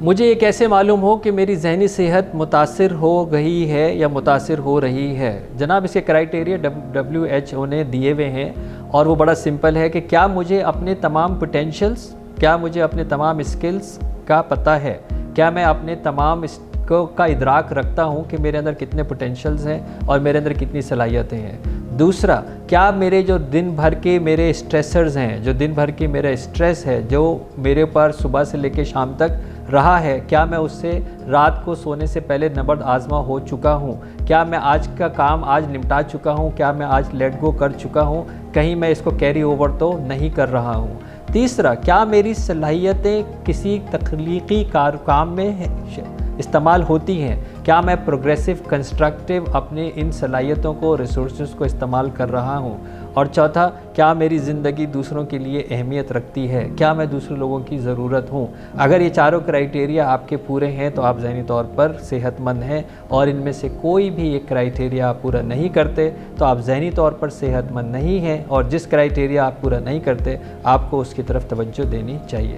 مجھے یہ کیسے معلوم ہو کہ میری ذہنی صحت متاثر ہو گئی ہے یا متاثر ہو رہی ہے؟ جناب اس کے کرائٹیریا WHO نے دیے ہوئے ہیں اور وہ بڑا سمپل ہے کہ کیا مجھے اپنے تمام پوٹینشلز، کیا مجھے اپنے تمام اسکلز کا پتہ ہے، کیا میں اپنے تمام کا ادراک رکھتا ہوں کہ میرے اندر کتنے پوٹینشلز ہیں اور میرے اندر کتنی صلاحیتیں ہیں۔ دوسرا، کیا میرے جو دن بھر کے میرے اسٹریسرز ہیں، جو دن بھر کی میرا اسٹریس ہے جو میرے اوپر صبح سے لے کے شام تک رہا ہے، کیا میں اس سے رات کو سونے سے پہلے نبرد آزما ہو چکا ہوں؟ کیا میں آج کا کام آج نمٹا چکا ہوں؟ کیا میں آج لیٹ گو کر چکا ہوں؟ کہیں میں اس کو کیری اوور تو نہیں کر رہا ہوں؟ تیسرا، کیا میری صلاحیتیں کسی تخلیقی کام میں استعمال ہوتی ہیں؟ کیا میں پروگریسو کنسٹرکٹیو اپنے ان صلاحیتوں کو، ریسورسز کو استعمال کر رہا ہوں؟ اور چوتھا، کیا میری زندگی دوسروں کے لیے اہمیت رکھتی ہے؟ کیا میں دوسرے لوگوں کی ضرورت ہوں؟ اگر یہ چاروں کرائٹیریا آپ کے پورے ہیں تو آپ ذہنی طور پر صحت مند ہیں، اور ان میں سے کوئی بھی ایک کرائٹیریا آپ پورا نہیں کرتے تو آپ ذہنی طور پر صحت مند نہیں ہیں، اور جس کرائٹیریا آپ پورا نہیں کرتے آپ کو اس کی طرف توجہ دینی چاہیے۔